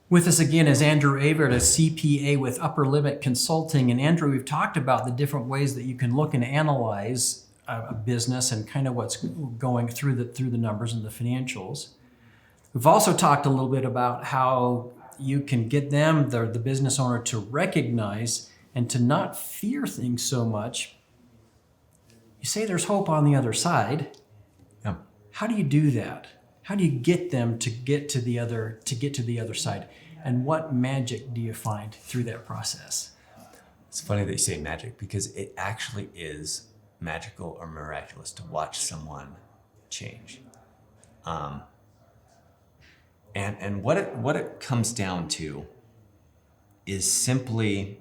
With us again is Andrew Avert, a CPA with Upper Limit Consulting. And Andrew, we've talked about the different ways that you can look and analyze a business and kind of what's going through the numbers and the financials. We've also talked a little bit about how you can get them, the business owner, to recognize and to not fear things so much. You say there's hope on the other side. Yeah. How do you do that? How do you get them to get to the other side? And what magic do you find through that process? It's funny that you say magic, because it actually is magical or miraculous to watch someone change. And what it comes down to is simply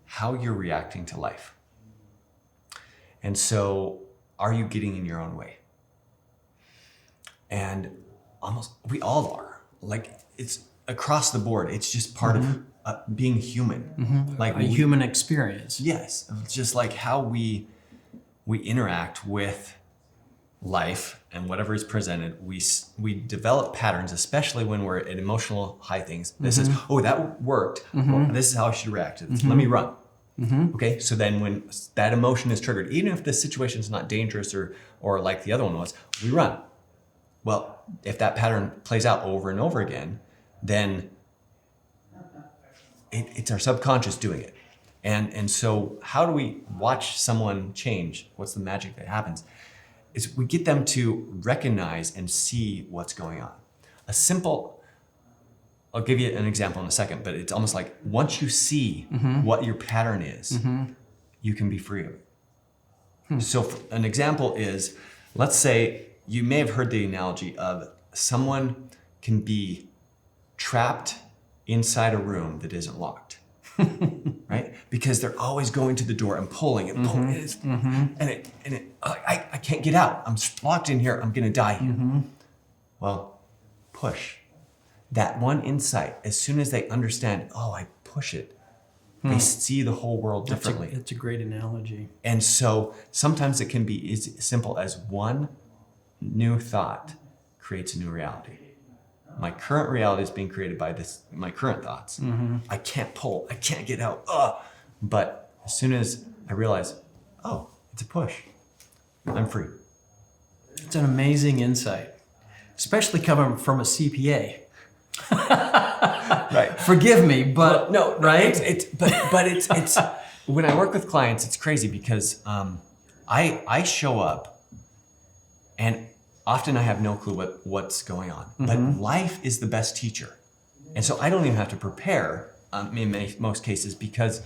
how you're reacting to life. And so, are you getting in your own way? And almost, we all are. Like, it's across the board. It's just part of being human. Like a human experience. Yes. It's just like how we interact with life and whatever is presented. We develop patterns, especially when we're at emotional high things. This is, oh, that worked. Well, this is how I should react to this. Let me run. Okay, so then when that emotion is triggered, even if the situation is not dangerous or like the other one was, we run. Well, if that pattern plays out over and over again, then it's our subconscious doing it. And so how do we watch someone change? What's the magic that happens? Is we get them to recognize and see what's going on. I'll give you an example in a second, but it's almost like once you see what your pattern is, you can be free of it. So an example is, let's say you may have heard the analogy of someone can be trapped inside a room that isn't locked, right? Because they're always going to the door and pulling and pulling, I can't get out. I'm locked in here. I'm gonna die here. Well, push. That one insight, as soon as they understand, oh, I push it, they see the whole world differently. It's a great analogy. And so sometimes it can be as simple as one new thought creates a new reality. My current reality is being created by my current thoughts. I can't pull, I can't get out. But as soon as I realize, oh, it's a push, I'm free. It's an amazing insight, especially coming from a CPA. Right. Forgive me, but no, right? It's when I work with clients, it's crazy because I show up and often I have no clue what's going on. But life is the best teacher. And so I don't even have to prepare in most cases, because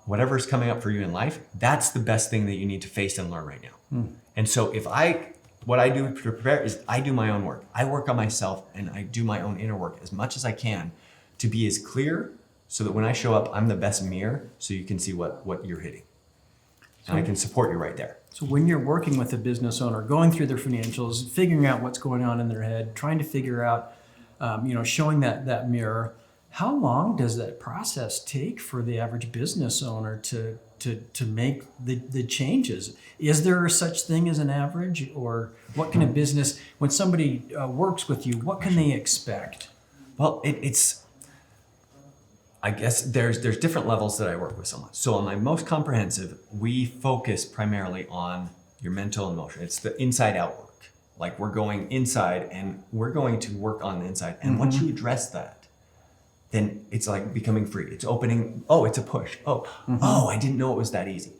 whatever's coming up for you in life, that's the best thing that you need to face and learn right now. And so what I do to prepare is I do my own work. I work on myself and I do my own inner work as much as I can to be as clear so that when I show up, I'm the best mirror so you can see what you're hitting. And I can support you right there. So when you're working with a business owner, going through their financials, figuring out what's going on in their head, trying to figure out, showing that mirror, how long does that process take for the average business owner to make the changes? Is there such thing as an average, or what can a business, when somebody works with you, what can they expect? Well, I guess there's different levels that I work with someone. So on my most comprehensive, we focus primarily on your mental and emotion. It's the inside out work. Like, we're going inside and we're going to work on the inside. And once you address that, then it's like becoming free. It's opening. Oh, it's a push. Oh, I didn't know it was that easy.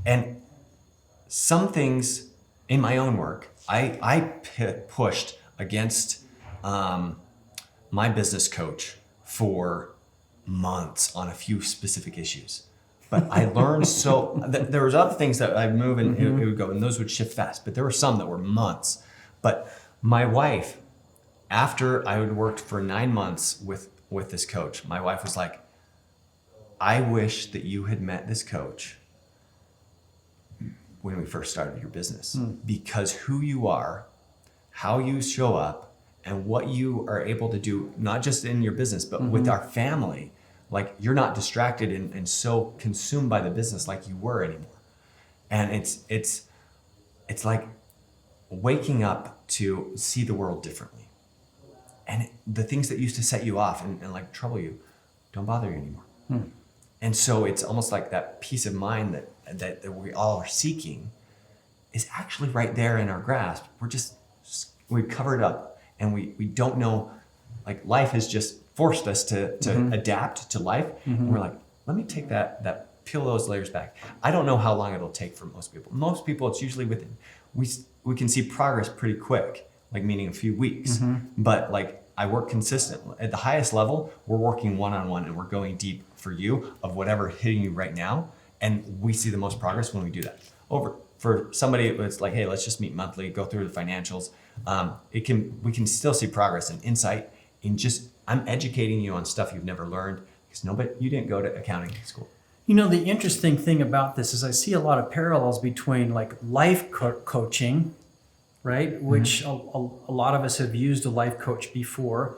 And some things in my own work, I pushed against my business coach for months on a few specific issues. But I learned there was other things that I'd move and it would go, and those would shift fast. But there were some that were months. But my wife, after I had worked for 9 months with this coach, my wife was like, I wish that you had met this coach when we first started your business, because who you are, how you show up, and what you are able to do, not just in your business, but with our family, like you're not distracted and so consumed by the business like you were anymore. And it's like waking up to see the world differently. And the things that used to set you off and like trouble you don't bother you anymore. And so it's almost like that peace of mind that we all are seeking is actually right there in our grasp. We cover it up and we don't know, like life has just forced us to adapt to life. And we're like, let me take peel those layers back. I don't know how long it'll take for most people. Most people, it's usually within, we can see progress pretty quick, like meaning a few weeks. But like I work consistently. At the highest level, we're working one-on-one and we're going deep for you of whatever hitting you right now. And we see the most progress when we do that. For somebody, it's like, hey, let's just meet monthly, go through the financials. We can still see progress and insight in just, I'm educating you on stuff you've never learned because you didn't go to accounting school. You know, the interesting thing about this is I see a lot of parallels between like life coaching, right? Which a lot of us have used a life coach before.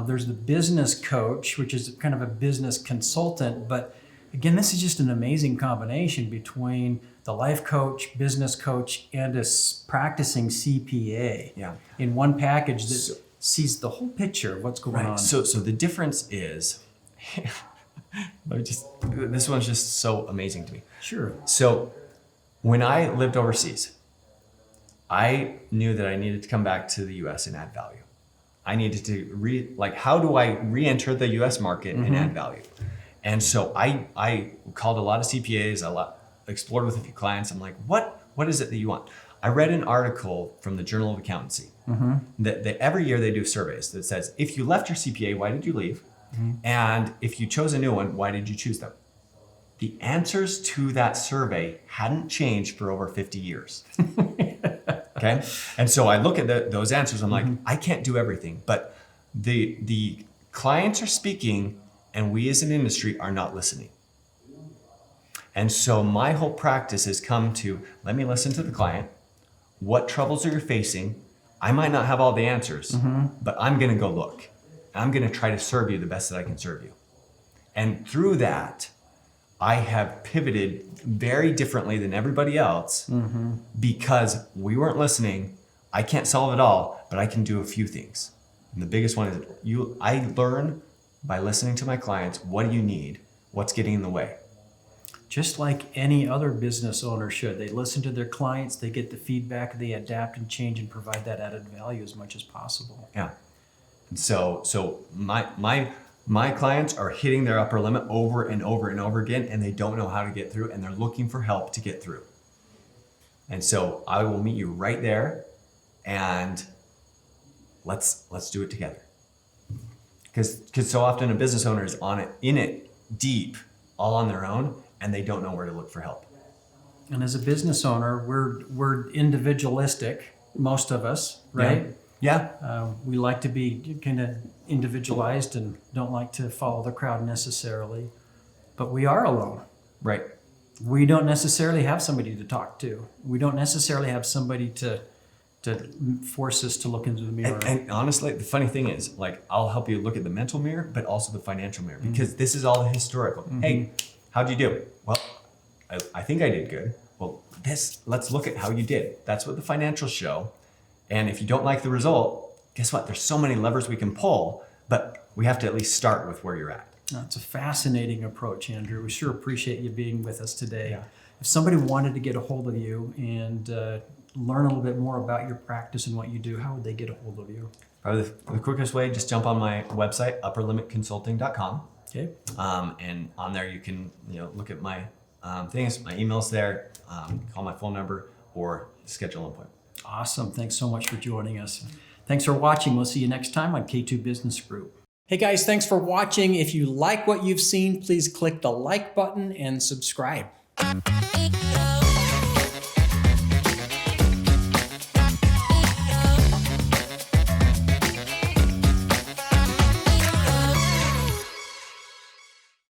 There's the business coach, which is kind of a business consultant. But again, this is just an amazing combination between the life coach, business coach, and a practicing CPA in one package that sees the whole picture of what's going on. So the difference is, this one's just so amazing to me. Sure. So when I lived overseas, I knew that I needed to come back to the US and add value. I needed to how do I re-enter the US market and add value? And so I called a lot of CPAs, explored with a few clients. I'm like, what is it that you want? I read an article from the Journal of Accountancy that every year they do surveys that says, if you left your CPA, why did you leave? And if you chose a new one, why did you choose them? The answers to that survey hadn't changed for over 50 years. Okay. And so I look at those answers. I'm like, I can't do everything, but the clients are speaking and we as an industry are not listening. And so my whole practice has come to, let me listen to the client. What troubles are you facing? I might not have all the answers, but I'm going to go look. I'm going to try to serve you the best that I can serve you. And through that, I have pivoted very differently than everybody else because we weren't listening. I can't solve it all, but I can do a few things. And the biggest one is I learn by listening to my clients. What do you need? What's getting in the way? Just like any other business owner should. They listen to their clients, they get the feedback, they adapt and change and provide that added value as much as possible. Yeah. And so my clients are hitting their upper limit over and over and over again, and they don't know how to get through, and they're looking for help to get through. And so I will meet you right there, and let's do it together. Because so often a business owner is in it deep, all on their own, and they don't know where to look for help. And as a business owner, we're individualistic, most of us, right? Yeah. We like to be kind of individualized and don't like to follow the crowd necessarily, but we are alone. Right. We don't necessarily have somebody to talk to. We don't necessarily have somebody to force us to look into the mirror. And honestly, the funny thing is, like, I'll help you look at the mental mirror, but also the financial mirror, because this is all historical. Hey, how'd you do? Well, I think I did good. Well, let's look at how you did. That's what the financials show. And if you don't like the result, guess what? There's so many levers we can pull, but we have to at least start with where you're at. That's a fascinating approach, Andrew. We sure appreciate you being with us today. Yeah. If somebody wanted to get a hold of you and learn a little bit more about your practice and what you do, how would they get a hold of you? Probably the quickest way, just jump on my website, upperlimitconsulting.com. Okay. And on there you can look at my things, my email's there, call my phone number, or schedule an appointment. Awesome. Thanks so much for joining us. Thanks for watching. We'll see you next time on K2 Business Group. Hey guys, thanks for watching. If you like what you've seen, please click the like button and subscribe.